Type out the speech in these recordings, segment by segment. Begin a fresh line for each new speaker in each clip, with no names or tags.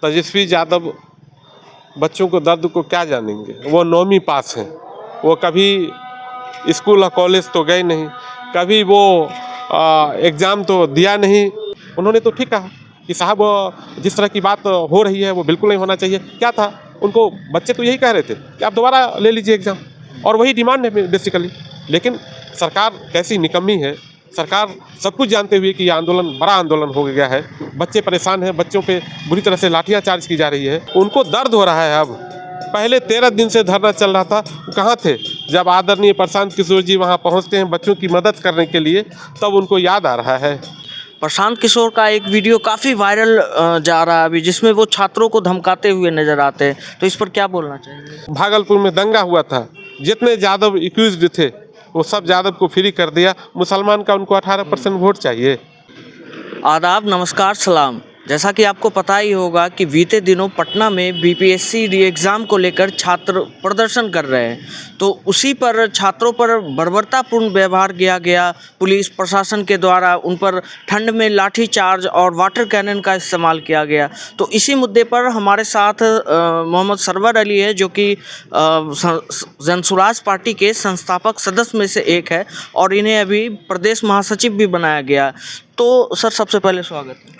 तेजस्वी यादव बच्चों को दर्द को क्या जानेंगे। वो 9वीं पास हैं, वो कभी स्कूल और कॉलेज तो गए नहीं, कभी वो एग्ज़ाम तो दिया नहीं। उन्होंने तो ठीक कहा कि साहब जिस तरह की बात हो रही है वो बिल्कुल नहीं होना चाहिए। क्या था, उनको बच्चे तो यही कह रहे थे कि आप दोबारा ले लीजिए एग्ज़ाम, और वही डिमांड है बेसिकली। लेकिन सरकार कैसी निकम्मी है, सरकार सब कुछ जानते हुए कि ये आंदोलन बड़ा आंदोलन हो गया है, बच्चे परेशान हैं, बच्चों पे बुरी तरह से लाठियाँ चार्ज की जा रही है, उनको दर्द हो रहा है। अब पहले 13 दिन से धरना चल रहा था, कहाँ थे जब आदरणीय प्रशांत किशोर जी वहाँ पहुँचते हैं बच्चों की मदद करने के लिए, तब उनको याद आ रहा है।
प्रशांत किशोर का एक वीडियो काफ़ी वायरल जा रहा है अभी, जिसमें वो छात्रों को धमकाते हुए नजर आते हैं, तो इस पर क्या बोलना चाहिए?
भागलपुर में दंगा हुआ था, जितने यादव एक्यूज्ड थे वो सब यादव को फ्री कर दिया। मुसलमान का उनको 18% वोट चाहिए।
आदाब, नमस्कार, सलाम। जैसा कि आपको पता ही होगा कि बीते दिनों पटना में बीपीएससी री एग्ज़ाम को लेकर छात्र प्रदर्शन कर रहे हैं, तो उसी पर छात्रों पर बर्बरतापूर्ण व्यवहार किया गया। पुलिस प्रशासन के द्वारा उन पर ठंड में लाठी चार्ज और वाटर कैनन का इस्तेमाल किया गया। तो इसी मुद्दे पर हमारे साथ मोहम्मद सरवर अली है, जो कि जनसुराज पार्टी के संस्थापक सदस्य में से एक है, और इन्हें अभी प्रदेश महासचिव भी बनाया गया। तो सर, सबसे पहले स्वागत है।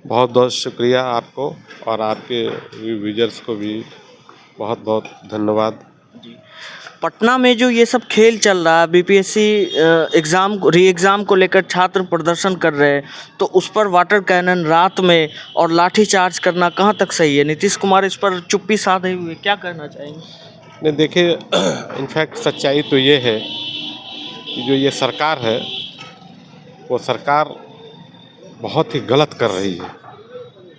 बहुत बहुत शुक्रिया आपको, और आपके व्यूअर्स को भी बहुत बहुत धन्यवाद।
पटना में जो ये सब खेल चल रहा है, बीपीएससी री एग्ज़ाम को लेकर छात्र प्रदर्शन कर रहे हैं, तो उस पर वाटर कैनन रात में और लाठी चार्ज करना कहाँ तक सही है? नीतीश कुमार इस पर चुप्पी साधे हुए क्या कहना चाहेंगे?
नहीं, देखिए, इनफैक्ट सच्चाई तो ये है कि जो ये सरकार है वो सरकार बहुत ही गलत कर रही है,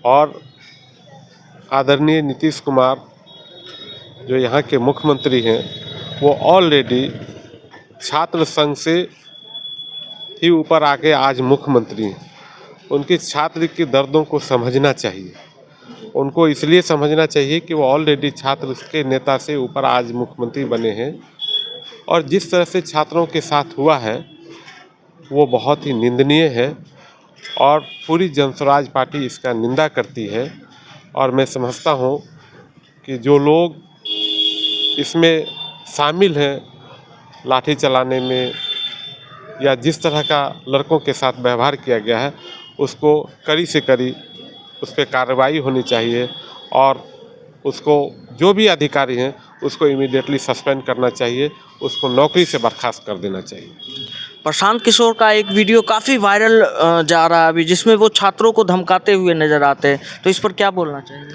और आदरणीय नीतीश कुमार जो यहाँ के मुख्यमंत्री हैं वो ऑलरेडी छात्र संघ से ही ऊपर आके आज मुख्यमंत्री हैं। उनके छात्र की दर्दों को समझना चाहिए, उनको इसलिए समझना चाहिए कि वो ऑलरेडी छात्र के नेता से ऊपर आज मुख्यमंत्री बने हैं, और जिस तरह से छात्रों के साथ हुआ है वो बहुत ही निंदनीय है, और पूरी जनसुराज पार्टी इसका निंदा करती है। और मैं समझता हूँ कि जो लोग इसमें शामिल हैं लाठी चलाने में, या जिस तरह का लड़कों के साथ व्यवहार किया गया है, उसको कड़ी से कड़ी उस पर कार्रवाई होनी चाहिए, और उसको जो भी अधिकारी हैं उसको इमीडिएटली सस्पेंड करना चाहिए, उसको नौकरी से बर्खास्त कर देना चाहिए।
प्रशांत किशोर का एक वीडियो काफ़ी वायरल जा रहा है अभी, जिसमें वो छात्रों को धमकाते हुए नजर आते हैं, तो इस पर क्या बोलना चाहिए?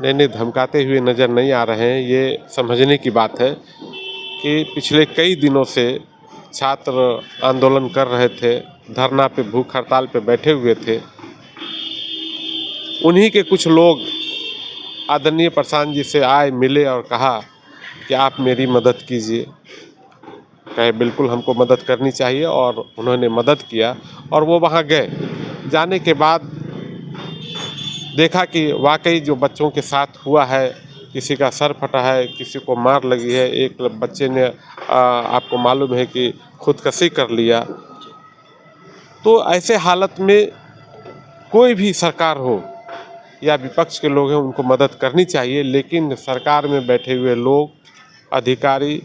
नहीं, धमकाते हुए नज़र नहीं आ रहे हैं। ये समझने की बात है कि पिछले कई दिनों से छात्र आंदोलन कर रहे थे, धरना पे, भूख हड़ताल पे बैठे हुए थे। उन्हीं के कुछ लोग आदरणीय प्रशांत जी से आए, मिले और कहा कि आप मेरी मदद कीजिए। कहे बिल्कुल हमको मदद करनी चाहिए, और उन्होंने मदद किया, और वो वहाँ गए। जाने के बाद देखा कि वाकई जो बच्चों के साथ हुआ है, किसी का सर फटा है, किसी को मार लगी है, एक बच्चे ने आपको मालूम है कि खुदकुशी कर लिया। तो ऐसे हालत में कोई भी सरकार हो या विपक्ष के लोग हैं, उनको मदद करनी चाहिए, लेकिन सरकार में बैठे हुए लोग, अधिकारी,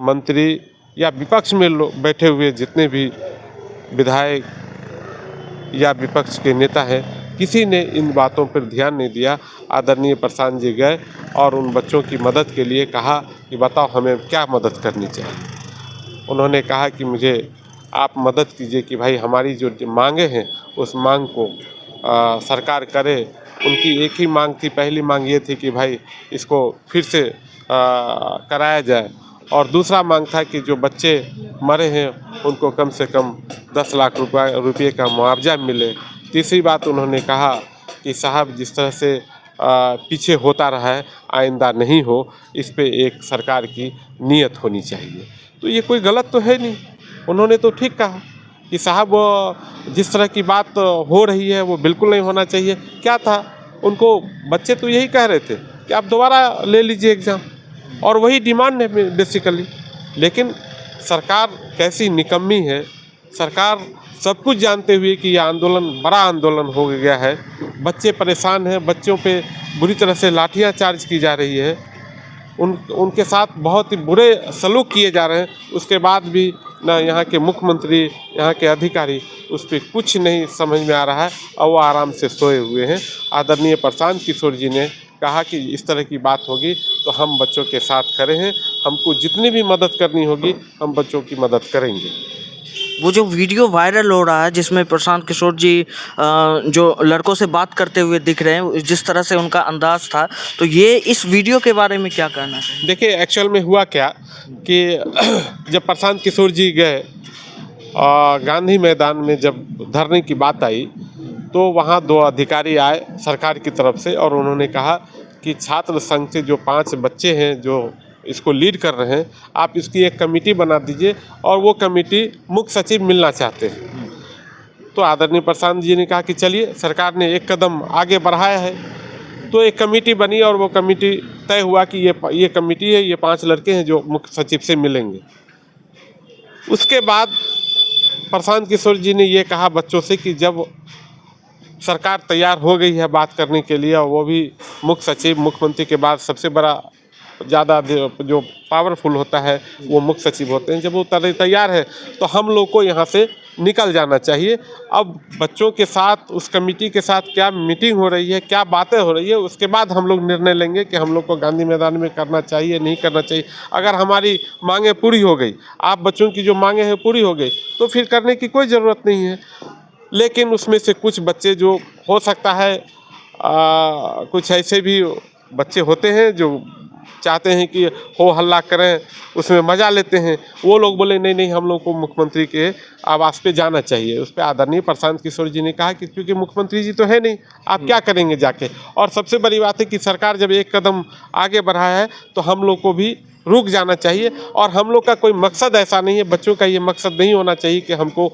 मंत्री या विपक्ष में बैठे हुए जितने भी विधायक या विपक्ष के नेता हैं, किसी ने इन बातों पर ध्यान नहीं दिया। आदरणीय प्रशांत जी गए और उन बच्चों की मदद के लिए कहा कि बताओ हमें क्या मदद करनी चाहिए। उन्होंने कहा कि मुझे आप मदद कीजिए कि भाई हमारी जो मांगे हैं उस मांग को सरकार करे। उनकी एक ही मांग थी, पहली मांग ये थी कि भाई इसको फिर से कराया जाए, और दूसरा मांग था कि जो बच्चे मरे हैं उनको कम से कम 10 लाख रुपये का मुआवजा मिले। तीसरी बात उन्होंने कहा कि साहब जिस तरह से पीछे होता रहा है आइंदा नहीं हो, इस पे एक सरकार की नीयत होनी चाहिए। तो ये कोई गलत तो है नहीं, उन्होंने तो ठीक कहा कि साहब जिस तरह की बात हो रही है वो बिल्कुल नहीं होना चाहिए। क्या था, उनको बच्चे तो यही कह रहे थे कि आप दोबारा ले लीजिए एग्ज़ाम, और वही डिमांड है बेसिकली। लेकिन सरकार कैसी निकम्मी है, सरकार सब कुछ जानते हुए कि यह आंदोलन बड़ा आंदोलन हो गया है, बच्चे परेशान हैं, बच्चों पे बुरी तरह से लाठियाँ चार्ज की जा रही है, उनके साथ बहुत ही बुरे सलूक किए जा रहे हैं, उसके बाद भी ना यहाँ के मुख्यमंत्री, यहाँ के अधिकारी उस पर कुछ नहीं समझ में आ रहा है और वो आराम से सोए हुए हैं। आदरणीय प्रशांत किशोर जी ने कहा कि इस तरह की बात होगी तो हम बच्चों के साथ खड़े हैं, हमको जितनी भी मदद करनी होगी हम बच्चों की मदद करेंगे।
वो जो वीडियो वायरल हो रहा है जिसमें प्रशांत किशोर जी जो लड़कों से बात करते हुए दिख रहे हैं, जिस तरह से उनका अंदाज था, तो ये इस वीडियो के बारे में क्या कहना है?
देखिए, एक्चुअल में हुआ क्या कि जब प्रशांत किशोर जी गए गांधी मैदान में, जब धरने की बात आई तो वहाँ 2 अधिकारी आए सरकार की तरफ से और उन्होंने कहा कि छात्र संघ से जो 5 बच्चे हैं जो इसको लीड कर रहे हैं, आप इसकी एक कमेटी बना दीजिए और वो कमेटी मुख्य सचिव मिलना चाहते हैं। तो आदरणीय प्रशांत जी ने कहा कि चलिए, सरकार ने एक कदम आगे बढ़ाया है, तो एक कमेटी बनी और वो कमेटी तय हुआ कि ये कमेटी है, ये 5 लड़के हैं जो मुख्य सचिव से मिलेंगे। उसके बाद प्रशांत किशोर जी ने ये कहा बच्चों से कि जब सरकार तैयार हो गई है बात करने के लिए, और वो भी मुख्य सचिव, मुख्यमंत्री के बाद सबसे बड़ा ज़्यादा जो पावरफुल होता है वो मुख्य सचिव होते हैं, जब वो तैयार है तो हम लोग को यहाँ से निकल जाना चाहिए। अब बच्चों के साथ, उस कमेटी के साथ क्या मीटिंग हो रही है, क्या बातें हो रही है, उसके बाद हम लोग निर्णय लेंगे कि हम लोग को गांधी मैदान में करना चाहिए, नहीं करना चाहिए। अगर हमारी मांगें पूरी हो गई, आप बच्चों की जो मांगें हैं पूरी हो गई, तो फिर करने की कोई ज़रूरत नहीं है। लेकिन उसमें से कुछ बच्चे जो हो सकता है कुछ ऐसे भी बच्चे होते हैं जो चाहते हैं कि हो हल्ला करें, उसमें मज़ा लेते हैं, वो लोग बोले नहीं नहीं, हम लोग को मुख्यमंत्री के आवास पे जाना चाहिए। उस पर आदरणीय प्रशांत किशोर जी ने कहा कि क्योंकि मुख्यमंत्री जी तो है नहीं, आप क्या करेंगे जाके। और सबसे बड़ी बात है कि सरकार जब एक कदम आगे बढ़ाया है तो हम लोग को भी रुक जाना चाहिए। और हम लोग का कोई मकसद ऐसा नहीं है, बच्चों का ये मकसद नहीं होना चाहिए कि हमको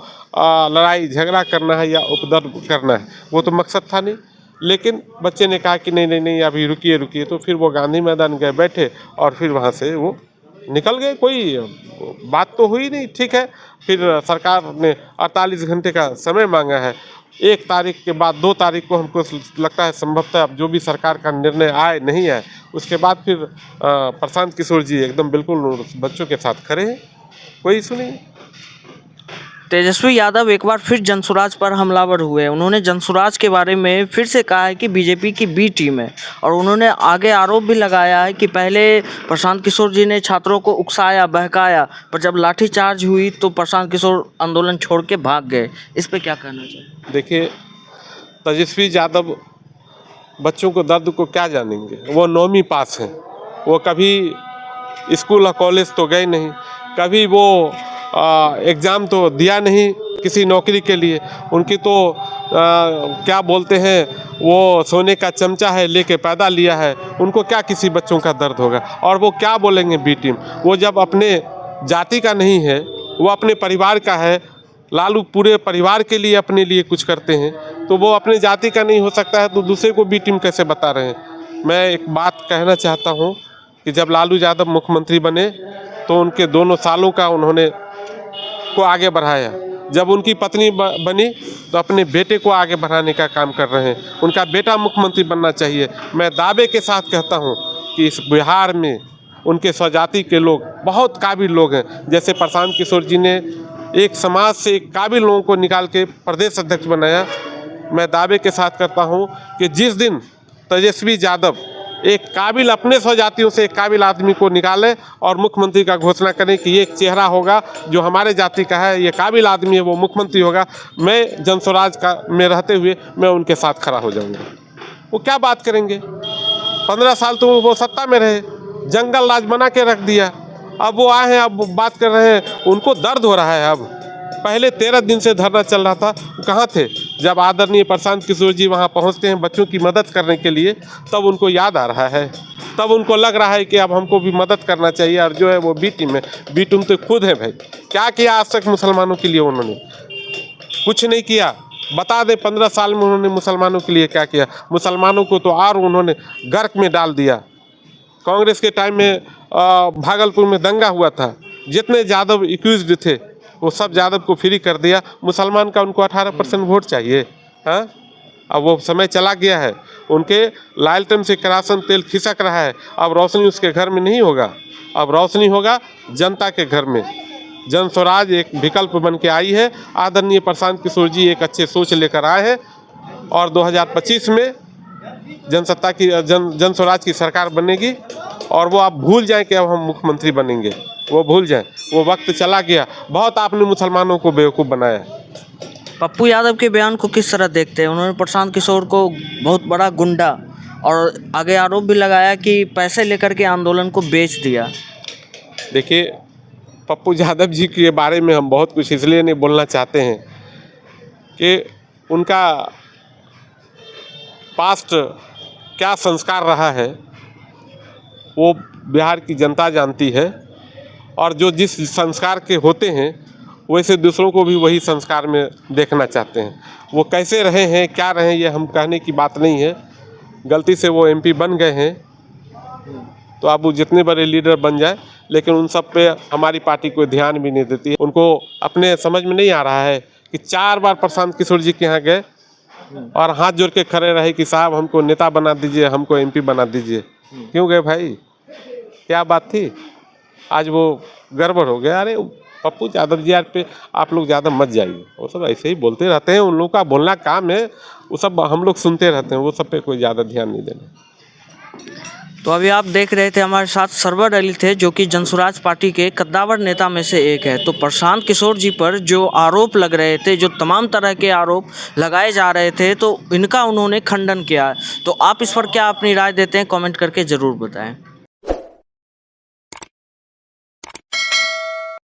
लड़ाई झगड़ा करना है या उपद्रव करना है, वो तो मकसद था नहीं। लेकिन बच्चे ने कहा कि नहीं नहीं नहीं, अभी रुकिए रुकिए, तो फिर वो गांधी मैदान गए, बैठे और फिर वहाँ से वो निकल गए। कोई बात तो हुई नहीं, ठीक है। फिर सरकार ने 48 घंटे का समय मांगा है। 1 तारीख के बाद 2 तारीख को हमको लगता है संभवतः अब जो भी सरकार का निर्णय आए नहीं आए, उसके बाद फिर प्रशांत किशोर जी एकदम बिल्कुल बच्चों के साथ खड़े हैं, कोई इशू नहीं।
तेजस्वी यादव एक बार फिर जनसुराज पर हमलावर हुए। उन्होंने जनसुराज के बारे में फिर से कहा है कि बीजेपी की बी टीम है, और उन्होंने आगे आरोप भी लगाया है कि पहले प्रशांत किशोर जी ने छात्रों को उकसाया, बहकाया, पर जब लाठीचार्ज हुई तो प्रशांत किशोर आंदोलन छोड़ के भाग गए। इस पर क्या कहना चाहिए?
देखिए, तेजस्वी यादव बच्चों को दर्द को क्या जानेंगे, वो 9वीं पास हैं, वो कभी स्कूल और कॉलेज तो गए नहीं, कभी वो एग्ज़ाम तो दिया नहीं किसी नौकरी के लिए। उनकी तो क्या बोलते हैं, वो सोने का चमचा है लेके पैदा लिया है, उनको क्या किसी बच्चों का दर्द होगा। और वो क्या बोलेंगे बी टीम, वो जब अपने जाति का नहीं है, वो अपने परिवार का है। लालू पूरे परिवार के लिए, अपने लिए कुछ करते हैं, तो वो अपने जाति का नहीं हो सकता है तो दूसरे को बी टीम कैसे बता रहे हैं। मैं एक बात कहना चाहता हूँ कि जब लालू यादव मुख्यमंत्री बने तो उनके 2 सालों का उन्होंने को आगे बढ़ाया। जब उनकी पत्नी बनी तो अपने बेटे को आगे बढ़ाने का काम कर रहे हैं। उनका बेटा मुख्यमंत्री बनना चाहिए। मैं दावे के साथ कहता हूं कि इस बिहार में उनके स्वजाति के लोग बहुत काबिल लोग हैं। जैसे प्रशांत किशोर जी ने एक समाज से काबिल लोगों को निकाल के प्रदेश अध्यक्ष बनाया। मैं दावे के साथ करता हूं कि जिस दिन तेजस्वी यादव एक काबिल, अपने स्वजातियों से एक काबिल आदमी को निकाले और मुख्यमंत्री का घोषणा करें कि एक चेहरा होगा जो हमारे जाति का है, ये काबिल आदमी है, वो मुख्यमंत्री होगा, मैं जनस्वराज का में रहते हुए मैं उनके साथ खड़ा हो जाऊंगा। वो क्या बात करेंगे? 15 साल तो वो सत्ता में रहे, जंगल राज बना के रख दिया। अब वो आए हैं, अब बात कर रहे हैं, उनको दर्द हो रहा है। अब पहले 13 दिन से धरना चल रहा था, कहाँ थे? जब आदरणीय प्रशांत किशोर जी वहाँ पहुँचते हैं बच्चों की मदद करने के लिए, तब उनको याद आ रहा है, तब उनको लग रहा है कि अब हमको भी मदद करना चाहिए। और जो है वो बी टीम है, बी टीम तो खुद है भाई। क्या किया आज तक मुसलमानों के लिए? उन्होंने कुछ नहीं किया। बता दें 15 साल में उन्होंने मुसलमानों के लिए क्या किया? मुसलमानों को तो और उन्होंने गर्क में डाल दिया। कांग्रेस के टाइम में भागलपुर में दंगा हुआ था, जितने यादव एक्यूज्ड थे वो सब यादव को फ्री कर दिया। मुसलमान का उनको 18% वोट चाहिए। हाँ, अब वो समय चला गया है। उनके लालटेन से केरासन तेल खिसक रहा है। अब रोशनी उसके घर में नहीं होगा, अब रोशनी होगा जनता के घर में। जन स्वराज एक विकल्प बन के आई है। आदरणीय प्रशांत किशोर जी एक अच्छे सोच लेकर आए हैं और 2025 में जनसत्ता की जन स्वराज की सरकार बनेगी। और वो आप भूल जाएं कि अब हम मुख्यमंत्री बनेंगे, वो भूल जाएं, वो वक्त चला गया। बहुत आपने मुसलमानों को बेवकूफ़ बनाया।
पप्पू यादव के बयान को किस तरह देखते हैं? उन्होंने प्रशांत किशोर को बहुत बड़ा गुंडा और आगे आरोप भी लगाया कि पैसे लेकर के आंदोलन को बेच दिया।
देखिए, पप्पू यादव जी के बारे में हम बहुत कुछ इसलिए नहीं बोलना चाहते हैं कि उनका पास्ट क्या संस्कार रहा है वो बिहार की जनता जानती है। और जो जिस संस्कार के होते हैं वैसे दूसरों को भी वही संस्कार में देखना चाहते हैं। वो कैसे रहे हैं, क्या रहे, ये हम कहने की बात नहीं है। गलती से वो MP बन गए हैं तो अब वो जितने बड़े लीडर बन जाए, लेकिन उन सब पे हमारी पार्टी कोई ध्यान भी नहीं देती है। उनको अपने समझ में नहीं आ रहा है कि 4 बार प्रशांत किशोर जी के यहाँ गए और हाथ जोड़ के खड़े रहे कि साहब हमको नेता बना दीजिए, हमको MP बना दीजिए। क्यों गए भाई, क्या बात थी? आज वो गड़बड़ हो गया। अरे पप्पू यादव जी यार पे आप लोग ज़्यादा मत जाइए, वो सब ऐसे ही बोलते रहते हैं, उन लोगों का बोलना काम है, वो सब हम लोग सुनते रहते हैं, वो सब पे कोई ज़्यादा ध्यान नहीं देना।
तो अभी आप देख रहे थे हमारे साथ सरवर अली थे, जो कि जनसुराज पार्टी के कद्दावर नेता में से एक है। तो प्रशांत किशोर जी पर जो आरोप लग रहे थे, जो तमाम तरह के आरोप लगाए जा रहे थे, तो इनका उन्होंने खंडन किया। तो आप इस पर क्या अपनी राय देते हैं, कमेंट करके ज़रूर बताएं।